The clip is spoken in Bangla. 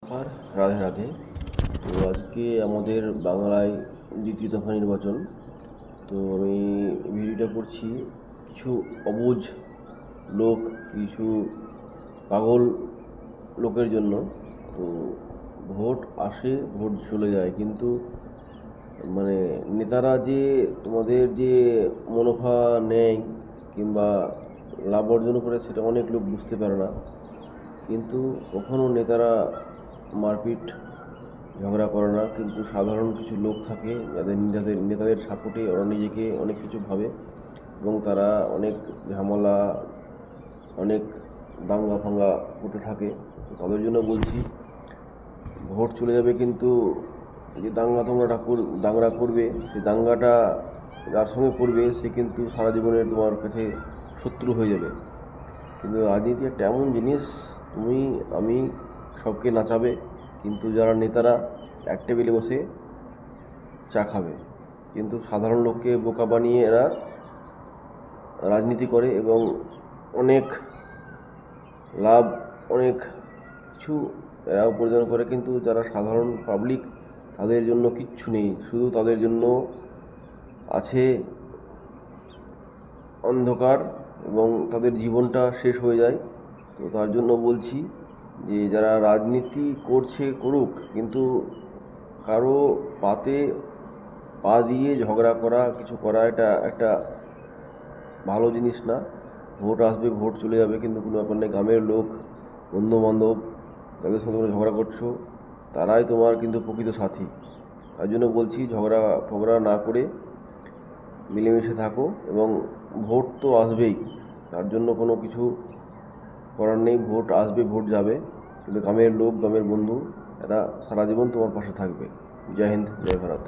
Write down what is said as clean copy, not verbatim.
নমস্কার, রাধে রাধে। তো আজকে আমাদের বাংলায় দ্বিতীয় দফা নির্বাচন। তো আমি ভিডিওটা করছি কিছু অবুঝ লোক, কিছু পাগল লোকের জন্য। তো ভোট আসে, ভোট চলে যায়, কিন্তু মানে নেতারা যে তোমাদের যে মুনাফা নেয় কিংবা লাভ অর্জন করে, সেটা অনেক লোক বুঝতে পারে না। কিন্তু কখনো নেতারা মারপিট ঝগড়া করে না, কিন্তু সাধারণ কিছু লোক থাকে যাদের নেতাদের সাপোর্টে ওরা নিজেকে অনেক কিছু ভাবে, এবং তারা অনেক ঝামেলা, অনেক দাঙ্গা ফাঙ্গা করতে থাকে। তাদের জন্য বলছি, ভোট চলে যাবে, কিন্তু যে দাঙ্গা করবে, সেই দাঙ্গাটা যার সঙ্গে করবে সে কিন্তু সারা জীবনের তোমার কাছে শত্রু হয়ে যাবে। কিন্তু রাজনীতি একটা এমন জিনিস, তুমি আমি সবকে নাচাবে, কিন্তু যারা নেতারা এক টেবিলে বসে চা খাবে, কিন্তু সাধারণ লোককে বোকা বানিয়ে এরা রাজনীতি করে এবং অনেক লাভ, অনেক কিছু এরা উপার্জন করে। কিন্তু যারা সাধারণ পাবলিক, তাদের জন্য কিচ্ছু নেই, শুধু তাদের জন্য আছে অন্ধকার, এবং তাদের জীবনটা শেষ হয়ে যায়। তো তার জন্য বলছি যে যারা রাজনীতি করছে করুক, কিন্তু কারো পাতে পা দিয়ে ঝগড়া করা, কিছু করা, এটা একটা ভালো জিনিস না। ভোট আসবে, ভোট চলে যাবে, কিন্তু কোনো ব্যাপার নেই। গ্রামের লোক, বন্ধুবান্ধব, যাদের সঙ্গে তোমরা ঝগড়া করছো, তারাই তোমার কিন্তু প্রকৃত সাথী। তার জন্য বলছি, ঝগড়া ফগড়া না করে মিলেমিশে থাকো, এবং ভোট তো আসবেই, তার জন্য কোনো কিছু করার নেই। ভোট আসবে, ভোট যাবে, কিন্তু গ্রামের লোক, গ্রামের বন্ধু, এরা সারা জীবন তোমার পাশে থাকবে। জয় হিন্দ, জয় ভারত।